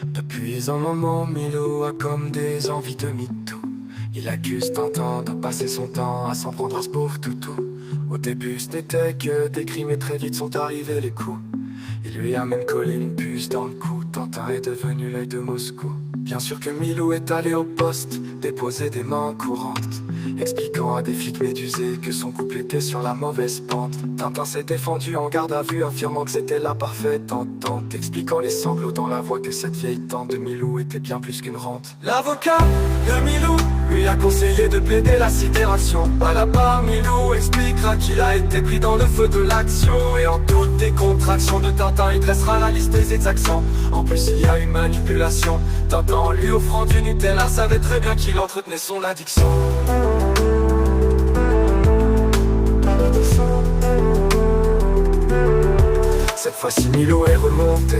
Depuis un moment, Milou a comme des envies de mytho. Il accuse Tintin de passer son temps à s'en prendre à ce pauvre toutou. Au début ce n'était que des crimes et très vite sont arrivés les coups. Il lui a même collé une puce dans le cou. Tintin est devenu l'œil de Moscou. Bien sûr que Milou est allé au poste déposer des mains courantes, expliquant à des flics médusés que son couple était sur la mauvaise pente. Tintin s'est défendu en garde à vue, affirmant que c'était la parfaite entente, expliquant les sanglots dans la voix que cette vieille tante de Milou était bien plus qu'une rente. L'avocat de Milou lui a conseillé de plaider la sidération. À la barre, Milou expliquera qu'il a été pris dans le feu de l'action, et en toutes les contractions de Tintin, il dressera la liste des exactions. En plus il y a une manipulation. Tintin, en lui offrant du Nutella, savait très bien qu'il entretenait son addiction. Cette fois-ci Milou est remonté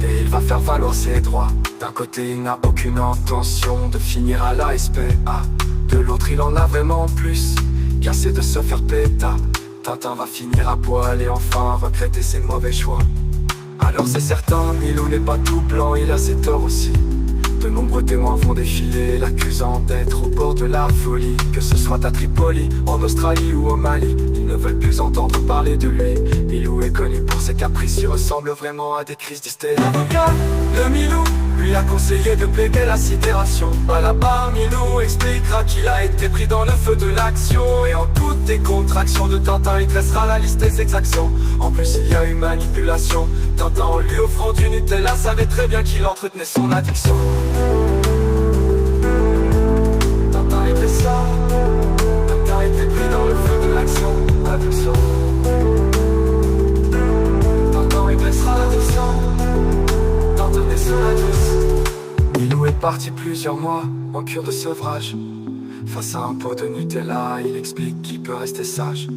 et il va faire valoir ses droits. D'un côté il n'a aucune intention de finir à la SPA. De l'autre il en a vraiment plus, car c'est de se faire péta. Tintin va finir à poil et enfin regretter ses mauvais choix. Alors c'est certain, Milou n'est pas tout blanc, il a ses torts aussi. De nombreux témoins vont défiler, l'accusant d'être au bord de la folie. Que ce soit à Tripoli, en Australie ou au Mali, ils ne veulent plus entendre parler de lui. Milou est connu pour ses caprices, il ressemble vraiment à des crises d'hystérie. L'avocat de Milou lui a conseillé de plaider la sidération. À la barre, Milou expliquera qu'il a été pris dans le feu de l'action, et en toutes les contractions de Tintin, il dressera la liste des exactions. En plus il y a une manipulation. Tintin, en lui offrant du Nutella, savait très bien qu'il entretenait son addiction. Tintin était ça, Tintin était pris dans le feu de l'action, addiction. Tintin il dressera l'addiction, Tintin est son addiction. Milou est parti plusieurs mois en cure de sevrage. Face à un pot de Nutella, il explique qu'il peut rester sage,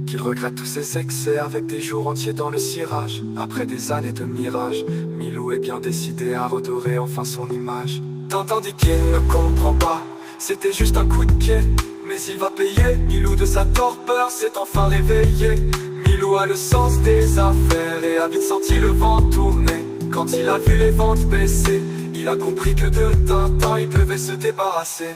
qu'il regrette tous ses excès avec des jours entiers dans le cirage. Après des années de mirage, Milou est bien décidé à redorer enfin son image. Tintin dit qu'il ne comprend pas, c'était juste un coup de pied, mais il va payer. Milou de sa torpeur s'est enfin réveillé. Milou a le sens des affaires et a vite senti le vent tourner. Quand il a vu les ventes baisser, il a compris que de Tintin il devait se débarrasser.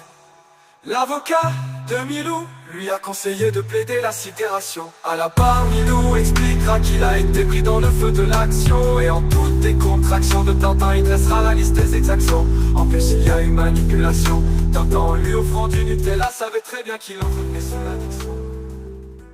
L'avocat de Milou lui a conseillé de plaider la sidération. À la barre, Milou expliquera qu'il a été pris dans le feu de l'action, et en toutes les contractions de Tintin, il dressera la liste des exactions. En plus il y a une manipulation. Tintin, en lui offrant du Nutella, savait très bien qu'il entretenait son addiction.